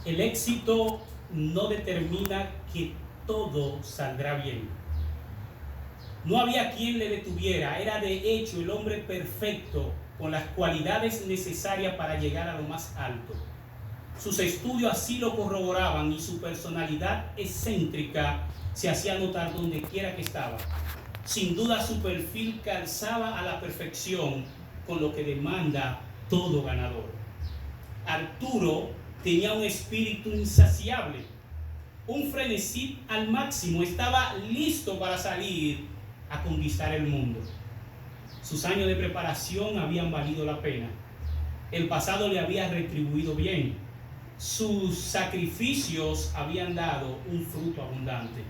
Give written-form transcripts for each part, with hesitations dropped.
El éxito no determina que todo saldrá bien. No había quien le detuviera. Era de hecho el hombre perfecto, con las cualidades necesarias para llegar a lo más alto. Sus estudios así lo corroboraban y su personalidad excéntrica se hacía notar donde quiera que estaba. Sin duda su perfil calzaba a la perfección con lo que demanda todo ganador. Arturo tenía un espíritu insaciable, un frenesí al máximo. Estaba listo para salir a conquistar el mundo. Sus años de preparación habían valido la pena. El pasado le había retribuido bien. Sus sacrificios habían dado un fruto abundante.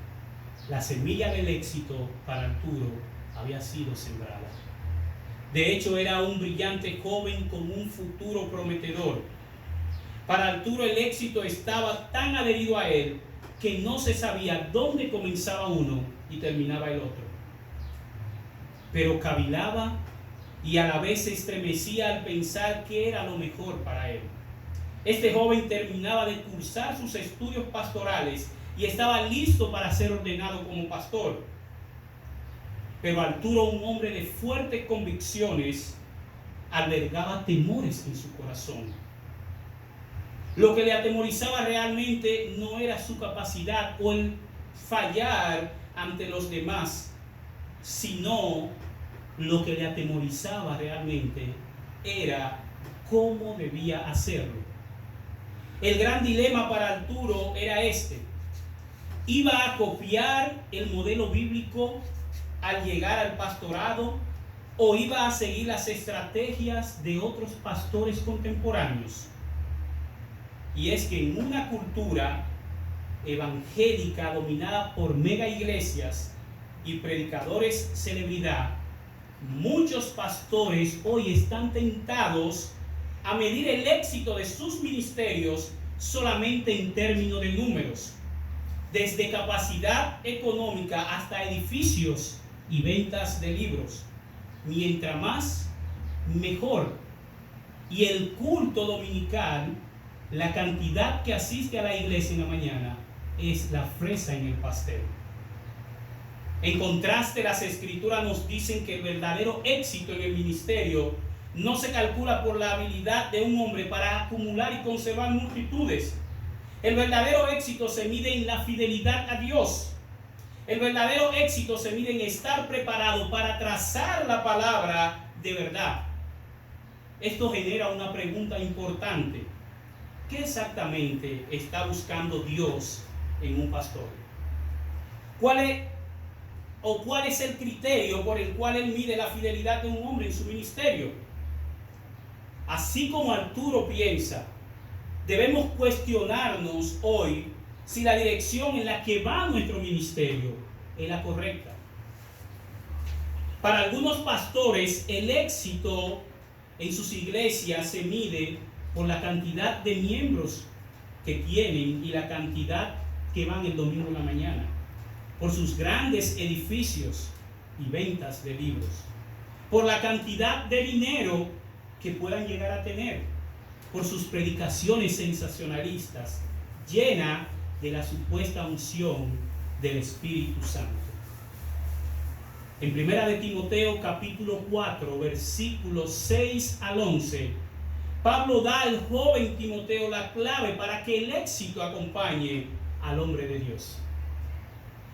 La semilla del éxito para Arturo había sido sembrada. De hecho, era un brillante joven con un futuro prometedor. Para Arturo el éxito estaba tan adherido a él que no se sabía dónde comenzaba uno y terminaba el otro. Pero cavilaba y a la vez se estremecía al pensar que era lo mejor para él. Este joven terminaba de cursar sus estudios pastorales y estaba listo para ser ordenado como pastor. Pero Arturo, un hombre de fuertes convicciones, albergaba temores en su corazón. Lo que le atemorizaba realmente no era su capacidad o el fallar ante los demás, sino lo que le atemorizaba realmente era cómo debía hacerlo. El gran dilema para Arturo era este: ¿iba a copiar el modelo bíblico al llegar al pastorado o iba a seguir las estrategias de otros pastores contemporáneos? Y es que en una cultura evangélica dominada por mega iglesias y predicadores celebridad, muchos pastores hoy están tentados a medir el éxito de sus ministerios solamente en términos de números, desde capacidad económica hasta edificios y ventas de libros. Mientras más, mejor. Y el culto dominical, la cantidad que asiste a la iglesia en la mañana, es la fresa en el pastel. En contraste, las escrituras nos dicen que el verdadero éxito en el ministerio no se calcula por la habilidad de un hombre para acumular y conservar multitudes. El verdadero éxito se mide en la fidelidad a Dios. El verdadero éxito se mide en estar preparado para trazar la palabra de verdad. Esto genera una pregunta importante: ¿qué exactamente está buscando Dios en un pastor? ¿Cuál es el criterio por el cual él mide la fidelidad de un hombre en su ministerio? Así como Arturo piensa, debemos cuestionarnos hoy si la dirección en la que va nuestro ministerio es la correcta. Para algunos pastores, el éxito en sus iglesias se mide por la cantidad de miembros que tienen y la cantidad que van el domingo en la mañana, por sus grandes edificios y ventas de libros, por la cantidad de dinero que puedan llegar a tener, por sus predicaciones sensacionalistas llenas de la supuesta unción del Espíritu Santo. En 1 de Timoteo capítulo 4 versículos 6 al 11, Pablo da al joven Timoteo la clave para que el éxito acompañe al hombre de Dios.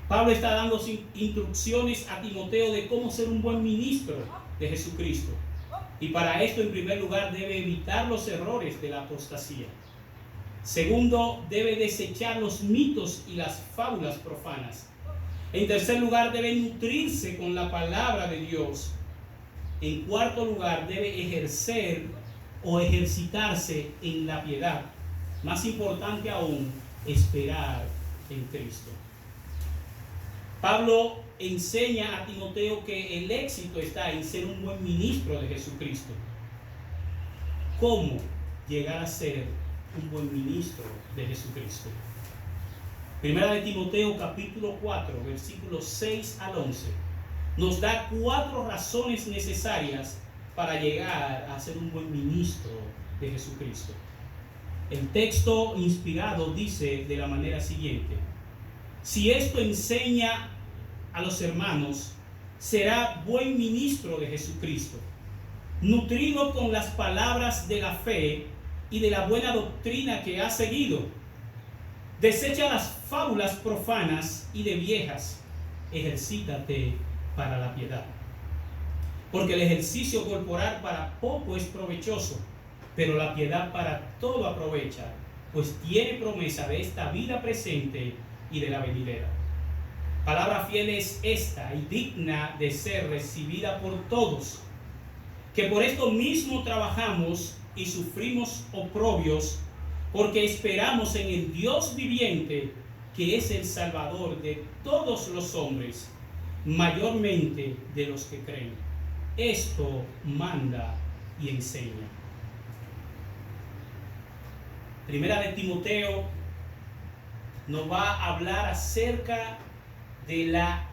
Pablo está dando instrucciones a Timoteo de cómo ser un buen ministro de Jesucristo. Y para esto, en primer lugar, debe evitar los errores de la apostasía. Segundo, debe desechar los mitos y las fábulas profanas. En tercer lugar, debe nutrirse con la palabra de Dios. En cuarto lugar, debe ejercer o ejercitarse en la piedad. Más importante aún, esperar en Cristo. Pablo enseña a Timoteo que el éxito está en ser un buen ministro de Jesucristo. ¿Cómo llegar a ser un buen ministro de Jesucristo? Primera de Timoteo capítulo 4 versículos 6 al 11 nos da 4 razones necesarias para llegar a ser un buen ministro de Jesucristo. El texto inspirado dice de la manera siguiente: si esto enseña a los hermanos, será buen ministro de Jesucristo, nutrido con las palabras de la fe y de la buena doctrina que ha seguido. Desecha las fábulas profanas y de viejas, ejercítate para la piedad. Porque el ejercicio corporal para poco es provechoso, pero la piedad para todo aprovecha, pues tiene promesa de esta vida presente y de la venidera. Palabra fiel es esta y digna de ser recibida por todos, que por esto mismo trabajamos y sufrimos oprobios, porque esperamos en el Dios viviente, que es el Salvador de todos los hombres, mayormente de los que creen. Esto manda y enseña. Primera de Timoteo nos va a hablar acerca de la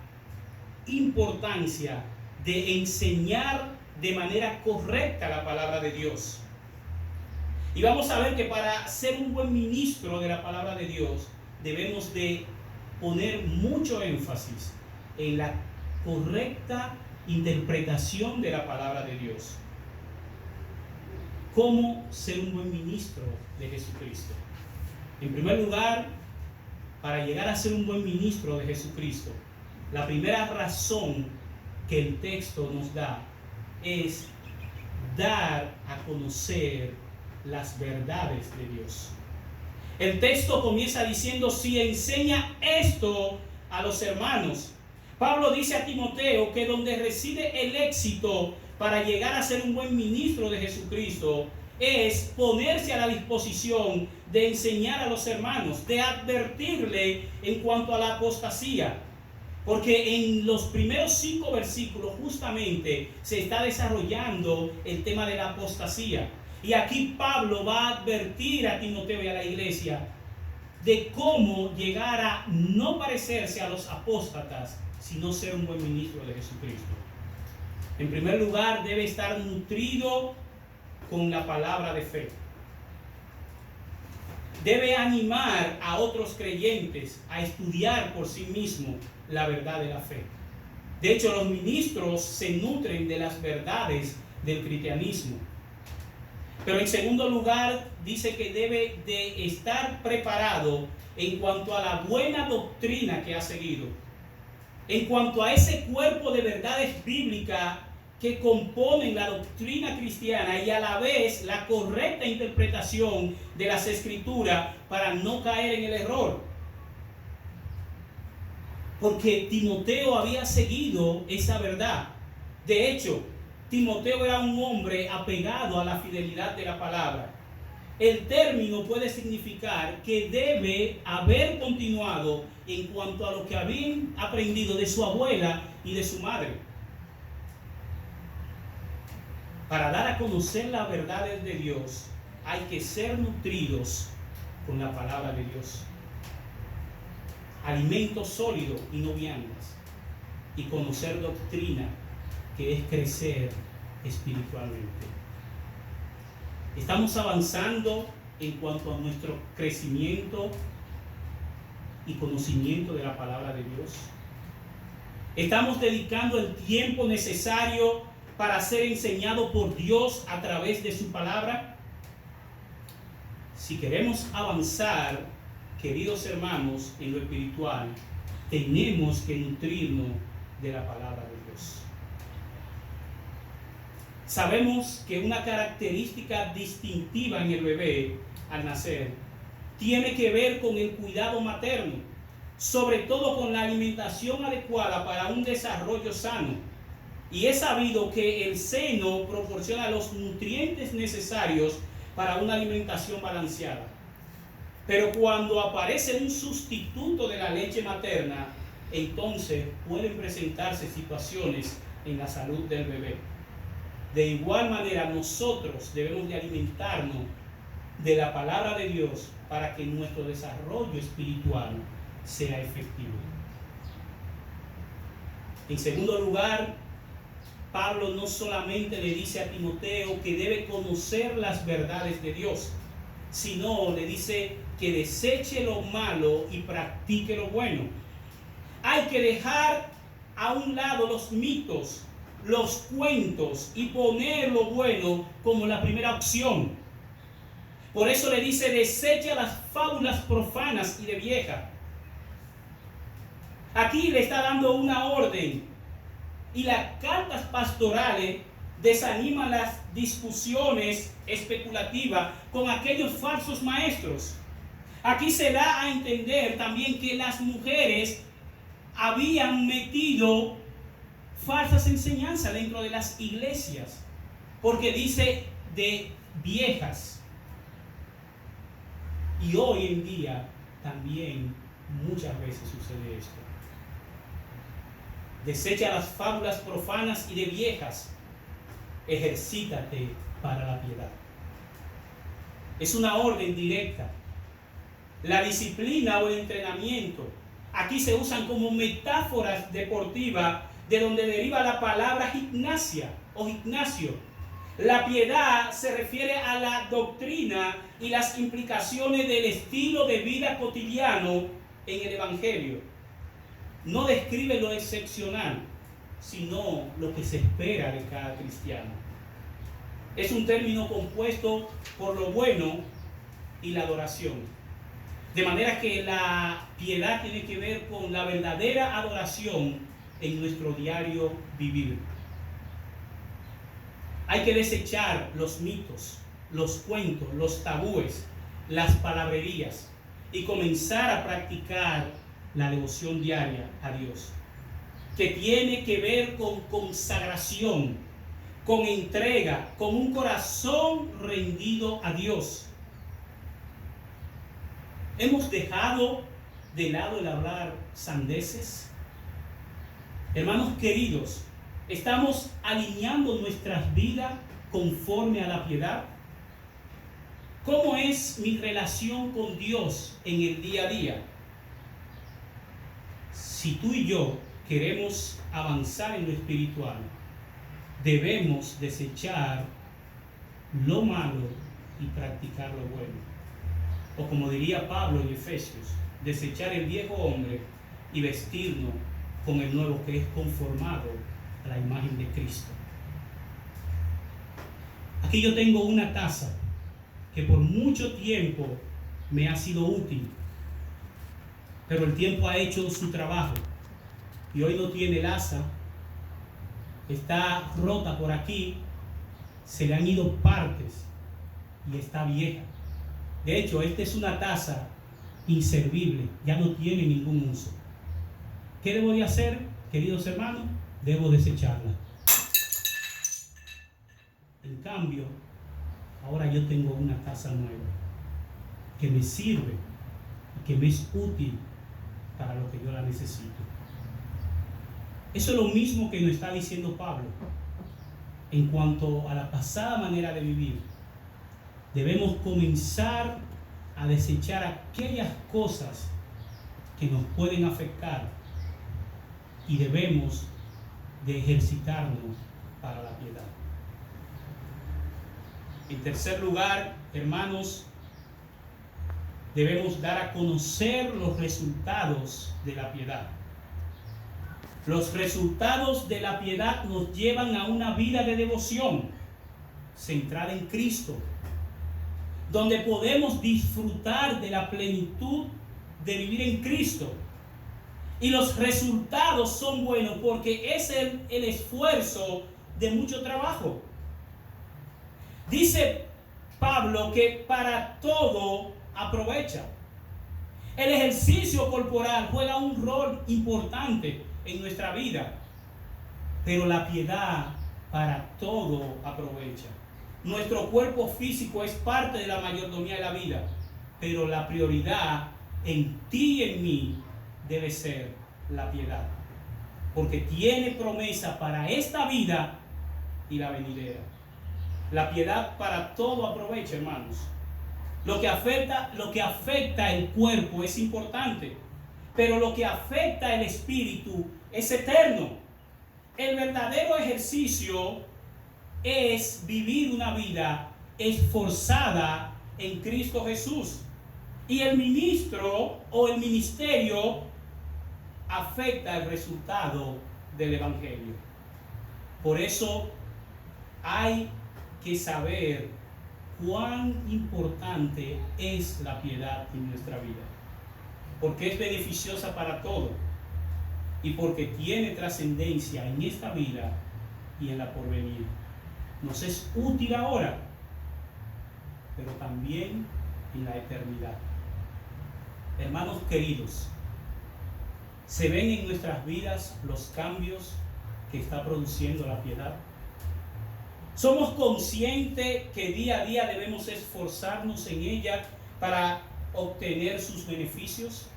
importancia de enseñar de manera correcta la palabra de Dios. Y vamos a ver que para ser un buen ministro de la palabra de Dios debemos de poner mucho énfasis en la correcta interpretación de la palabra de Dios. ¿Cómo ser un buen ministro de Jesucristo? En primer lugar, para llegar a ser un buen ministro de Jesucristo, la primera razón que el texto nos da es dar a conocer las verdades de Dios. El texto comienza diciendo: si enseña esto a los hermanos. Pablo dice a Timoteo que donde reside el éxito para llegar a ser un buen ministro de Jesucristo es ponerse a la disposición de enseñar a los hermanos, de advertirle en cuanto a la apostasía. Porque en los primeros 5 versículos justamente se está desarrollando el tema de la apostasía. Y aquí Pablo va a advertir a Timoteo y a la iglesia de cómo llegar a no parecerse a los apóstatas, sino ser un buen ministro de Jesucristo. En primer lugar, debe estar nutrido con la palabra de fe. Debe animar a otros creyentes a estudiar por sí mismo la verdad de la fe. De hecho, los ministros se nutren de las verdades del cristianismo. Pero en segundo lugar, dice que debe de estar preparado en cuanto a la buena doctrina que ha seguido, en cuanto a ese cuerpo de verdades bíblicas que componen la doctrina cristiana y a la vez la correcta interpretación de las escrituras para no caer en el error. Porque Timoteo había seguido esa verdad. De hecho, Timoteo era un hombre apegado a la fidelidad de la palabra. El término puede significar que debe haber continuado en cuanto a lo que habían aprendido de su abuela y de su madre. Para dar a conocer las verdades de Dios, hay que ser nutridos con la palabra de Dios. Alimento sólido y no viandas. Y conocer doctrina, que es crecer espiritualmente. Estamos avanzando en cuanto a nuestro crecimiento y conocimiento de la palabra de Dios. Estamos dedicando el tiempo necesario para ser enseñado por Dios a través de su palabra. Si queremos avanzar, queridos hermanos, en lo espiritual, tenemos que nutrirnos de la palabra de Dios. Sabemos que una característica distintiva en el bebé al nacer tiene que ver con el cuidado materno, sobre todo con la alimentación adecuada para un desarrollo sano. Y es sabido que el seno proporciona los nutrientes necesarios para una alimentación balanceada. Pero cuando aparece un sustituto de la leche materna, entonces pueden presentarse situaciones en la salud del bebé. De igual manera, nosotros debemos de alimentarnos de la palabra de Dios para que nuestro desarrollo espiritual sea efectivo. En segundo lugar, Pablo no solamente le dice a Timoteo que debe conocer las verdades de Dios, sino le dice que deseche lo malo y practique lo bueno. Hay que dejar a un lado los mitos, los cuentos y poner lo bueno como la primera opción. Por eso le dice, desecha las fábulas profanas y de vieja. Aquí le está dando una orden, y las cartas pastorales desaniman las discusiones especulativas con aquellos falsos maestros. Aquí se da a entender también que las mujeres habían metido falsas enseñanzas dentro de las iglesias, porque dice de viejas. Y hoy en día también muchas veces sucede esto. Desecha las fábulas profanas y de viejas. Ejercítate para la piedad. Es una orden directa. La disciplina o el entrenamiento aquí se usan como metáforas deportivas, de donde deriva la palabra gimnasia o gimnasio. La piedad se refiere a la doctrina y las implicaciones del estilo de vida cotidiano en el Evangelio. No describe lo excepcional, sino lo que se espera de cada cristiano. Es un término compuesto por lo bueno y la adoración. De manera que la piedad tiene que ver con la verdadera adoración en nuestro diario vivir. Hay que desechar los mitos, los cuentos, los tabúes, las palabrerías y comenzar a practicar la devoción diaria a Dios, que tiene que ver con consagración, con entrega, con un corazón rendido a Dios. ¿Hemos dejado de lado el hablar sandeces? Hermanos queridos, ¿estamos alineando nuestras vidas conforme a la piedad? ¿Cómo es mi relación con Dios en el día a día? Si tú y yo queremos avanzar en lo espiritual, debemos desechar lo malo y practicar lo bueno. O como diría Pablo en Efesios, desechar el viejo hombre y vestirnos con el nuevo, que es conformado a la imagen de Cristo. Aquí yo tengo una taza que por mucho tiempo me ha sido útil, pero el tiempo ha hecho su trabajo y hoy no tiene el asa, está rota por aquí, se le han ido partes y está vieja. De hecho, esta es una taza inservible, ya no tiene ningún uso. ¿Qué debo de hacer, queridos hermanos? Debo desecharla. En cambio, ahora yo tengo una taza nueva que me sirve y que me es útil para lo que yo la necesito. Eso es lo mismo que nos está diciendo Pablo en cuanto a la pasada manera de vivir. Debemos comenzar a desechar aquellas cosas que nos pueden afectar y debemos de ejercitarnos para la piedad. En tercer lugar, hermanos, debemos dar a conocer los resultados de la piedad. Los resultados de la piedad nos llevan a una vida de devoción centrada en Cristo, donde podemos disfrutar de la plenitud de vivir en Cristo. Y los resultados son buenos porque es el esfuerzo de mucho trabajo. Dice Pablo que para todo aprovecha. El ejercicio corporal juega un rol importante en nuestra vida, pero la piedad para todo aprovecha. Nuestro cuerpo físico es parte de la mayordomía de la vida, pero la prioridad en ti y en mí debe ser la piedad, porque tiene promesa para esta vida y la venidera. La piedad para todo aprovecha, hermanos. Lo que afecta el cuerpo es importante, pero lo que afecta el espíritu es eterno. El verdadero ejercicio es vivir una vida esforzada en Cristo Jesús. Y el ministro o el ministerio afecta el resultado del Evangelio. Por eso hay que saber cuán importante es la piedad en nuestra vida, porque es beneficiosa para todo y porque tiene trascendencia en esta vida y en la porvenir. Nos es útil ahora, pero también en la eternidad. Hermanos queridos, ¿se ven en nuestras vidas los cambios que está produciendo la piedad? ¿Somos conscientes que día a día debemos esforzarnos en ella para obtener sus beneficios?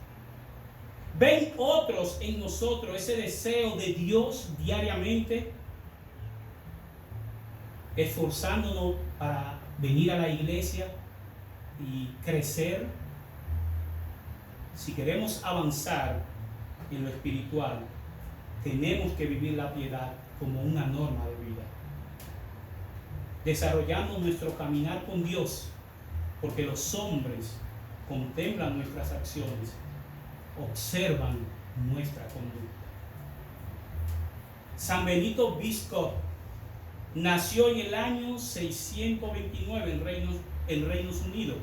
¿Ven otros en nosotros ese deseo de Dios diariamente? Esforzándonos para venir a la iglesia y crecer. Si queremos avanzar en lo espiritual, tenemos que vivir la piedad como una norma de vida, desarrollando nuestro caminar con Dios, porque los hombres contemplan nuestras acciones, observan nuestra conducta. San Benito Biscop nació en el año 629 en Reinos Unidos,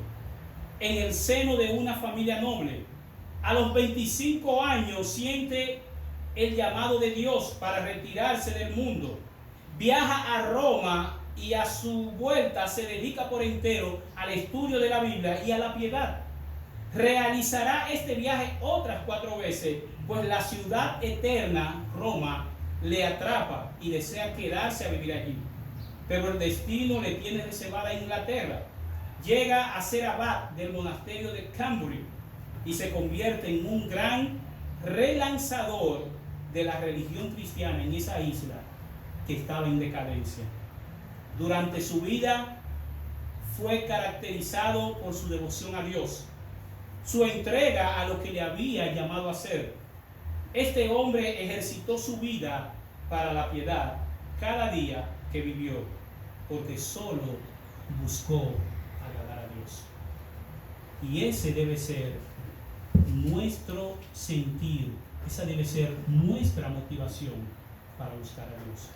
en el seno de una familia noble. A los 25 años siente el llamado de Dios para retirarse del mundo. Viaja a Roma y a su vuelta se dedica por entero al estudio de la Biblia y a la piedad. Realizará este viaje otras 4 veces, pues la ciudad eterna, Roma, le atrapa y desea quedarse a vivir allí. Pero el destino le tiene reservada a Inglaterra. Llega a ser abad del monasterio de Canterbury y se convierte en un gran relanzador de la religión cristiana en esa isla que estaba en decadencia. Durante su vida fue caracterizado por su devoción a Dios, su entrega a lo que le había llamado a hacer. Este hombre ejercitó su vida para la piedad cada día que vivió, porque solo buscó agradar a Dios. Y ese debe ser nuestro sentir, esa debe ser nuestra motivación para buscar a Dios.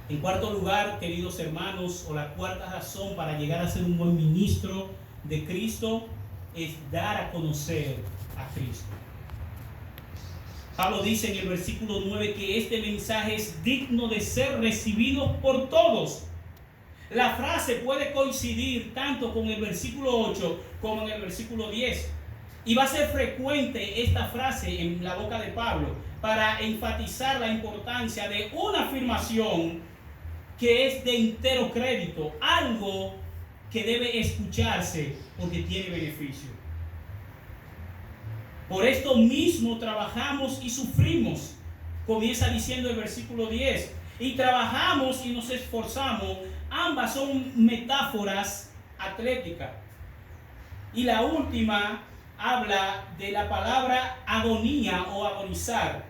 En cuarto lugar, queridos hermanos, o la cuarta razón para llegar a ser un buen ministro de Cristo es dar a conocer a Cristo. Pablo dice en el versículo 9 que este mensaje es digno de ser recibido por todos. La frase puede coincidir tanto con el versículo 8 como en el versículo 10. Y va a ser frecuente esta frase en la boca de Pablo para enfatizar la importancia de una afirmación que es de entero crédito, algo que debe escucharse porque tiene beneficio. Por esto mismo trabajamos y sufrimos, comienza diciendo el versículo 10, y trabajamos y nos esforzamos. Ambas son metáforas atléticas. Y la última habla de la palabra agonía o agonizar,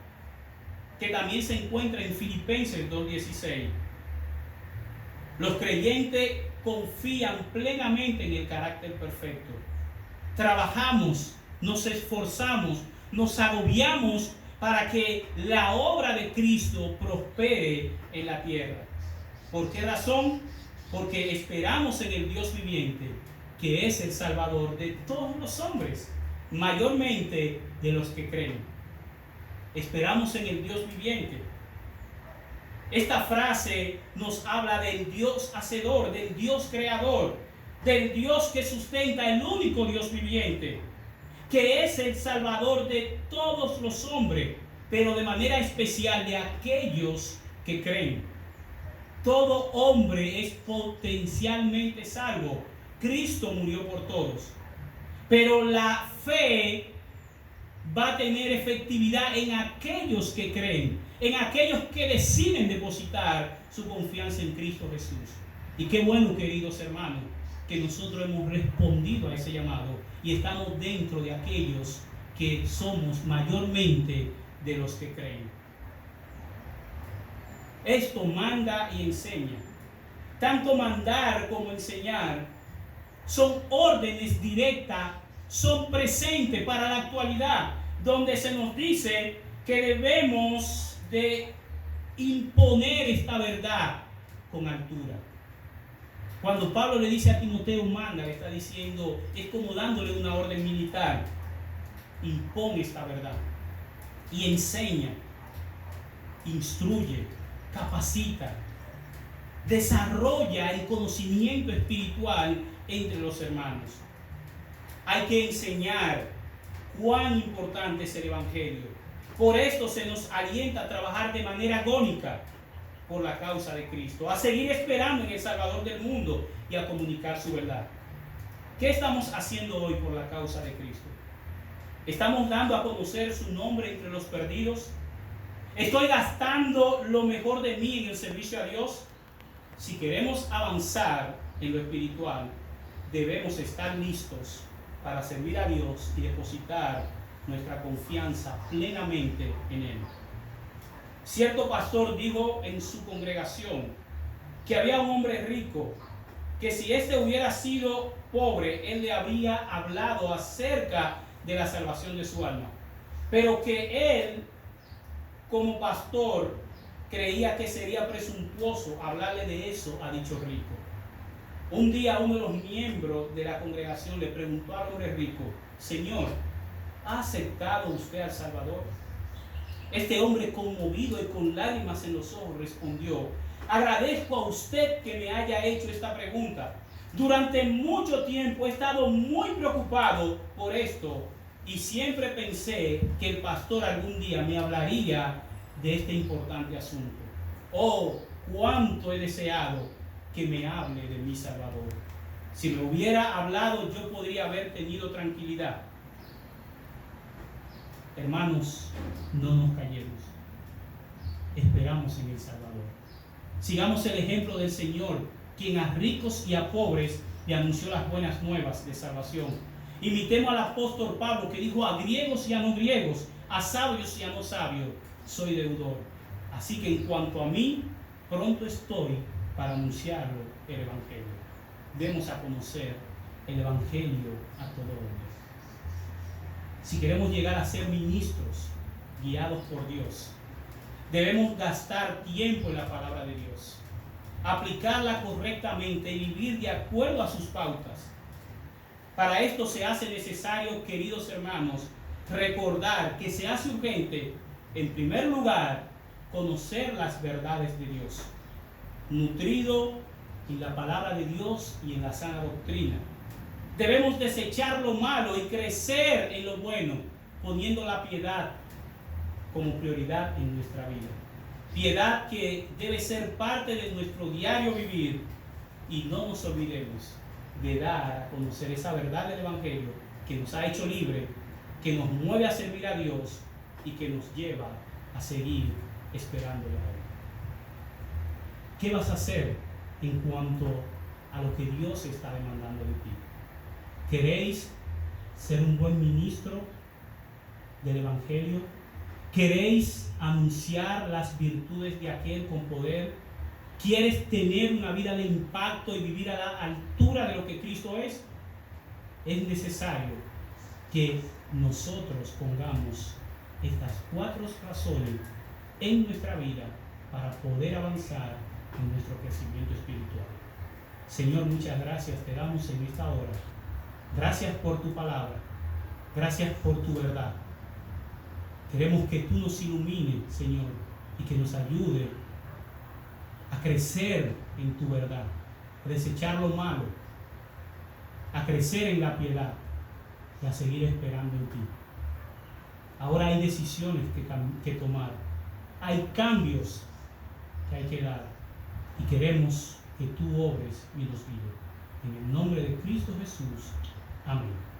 que también se encuentra en Filipenses 2:16. Los creyentes confían plenamente en el carácter perfecto. Trabajamos, nos esforzamos, nos agobiamos para que la obra de Cristo prospere en la tierra. ¿Por qué razón? Porque esperamos en el Dios viviente, que es el Salvador de todos los hombres, mayormente de los que creen. Esperamos en el Dios viviente. Esta frase nos habla del Dios hacedor, del Dios creador, del Dios que sustenta el único Dios viviente, que es el Salvador de todos los hombres, pero de manera especial de aquellos que creen. Todo hombre es potencialmente salvo. Cristo murió por todos. Pero la fe va a tener efectividad en aquellos que creen, en aquellos que deciden depositar su confianza en Cristo Jesús. Y qué bueno, queridos hermanos, que nosotros hemos respondido a ese llamado y estamos dentro de aquellos que somos mayormente de los que creen. Esto manda y enseña. Tanto mandar como enseñar Son órdenes directas, son presentes para la actualidad, donde se nos dice que debemos de imponer esta verdad con altura. Cuando Pablo le dice a Timoteo, manda, le está diciendo, es como dándole una orden militar. Impone esta verdad y enseña, instruye, capacita, desarrolla el conocimiento espiritual entre los hermanos. Hay que enseñar cuán importante es el Evangelio. Por esto se nos alienta a trabajar de manera agónica por la causa de Cristo, a seguir esperando en el Salvador del mundo y a comunicar su verdad. ¿Qué estamos haciendo hoy por la causa de Cristo? ¿Estamos dando a conocer su nombre entre los perdidos? ¿Estoy gastando lo mejor de mí en el servicio a Dios? Si queremos avanzar en lo espiritual, debemos estar listos para servir a Dios y depositar nuestra confianza plenamente en Él. Cierto pastor dijo en su congregación que había un hombre rico, que si éste hubiera sido pobre, él le habría hablado acerca de la salvación de su alma, pero que él, como pastor, creía que sería presuntuoso hablarle de eso a dicho rico. Un día uno de los miembros de la congregación le preguntó al hombre rico: Señor, ¿ha aceptado usted al Salvador? Este hombre, conmovido y con lágrimas en los ojos, respondió: agradezco a usted que me haya hecho esta pregunta. Durante mucho tiempo he estado muy preocupado por esto y siempre pensé que el pastor algún día me hablaría de este importante asunto. Oh, cuánto he deseado que me hable de mi Salvador. Si me hubiera hablado, yo podría haber tenido tranquilidad. Hermanos, no nos callemos. Esperamos en el Salvador. Sigamos el ejemplo del Señor, quien a ricos y a pobres le anunció las buenas nuevas de salvación. Imitemos al apóstol Pablo, que dijo: a griegos y a no griegos, a sabios y a no sabios, soy deudor. Así que en cuanto a mí, pronto estoy para anunciarlo el Evangelio. Demos a conocer el Evangelio a todo hombre. Si queremos llegar a ser ministros guiados por Dios, debemos gastar tiempo en la palabra de Dios, aplicarla correctamente y vivir de acuerdo a sus pautas. Para esto se hace necesario, queridos hermanos, recordar que se hace urgente, en primer lugar, conocer las verdades de Dios, nutrido en la palabra de Dios y en la sana doctrina. Debemos desechar lo malo y crecer en lo bueno, poniendo la piedad como prioridad en nuestra vida. Piedad que debe ser parte de nuestro diario vivir, y no nos olvidemos de dar a conocer esa verdad del Evangelio que nos ha hecho libre, que nos mueve a servir a Dios y que nos lleva a seguir esperándole a Él. ¿Qué vas a hacer en cuanto a lo que Dios está demandando de ti? ¿Queréis ser un buen ministro del Evangelio? ¿Queréis anunciar las virtudes de aquel con poder? ¿Quieres tener una vida de impacto y vivir a la altura de lo que Cristo es? Es necesario que nosotros pongamos estas 4 razones en nuestra vida para poder avanzar en nuestro crecimiento espiritual. Señor, muchas gracias te damos en esta hora. Gracias por tu palabra. Gracias por tu verdad. Queremos que tú nos ilumines, Señor, y que nos ayude a crecer en tu verdad, a desechar lo malo, a crecer en la piedad y a seguir esperando en ti. Ahora hay decisiones que tomar, hay cambios que hay que dar, y queremos que tú obres y nos guíes. En el nombre de Cristo Jesús. Amén.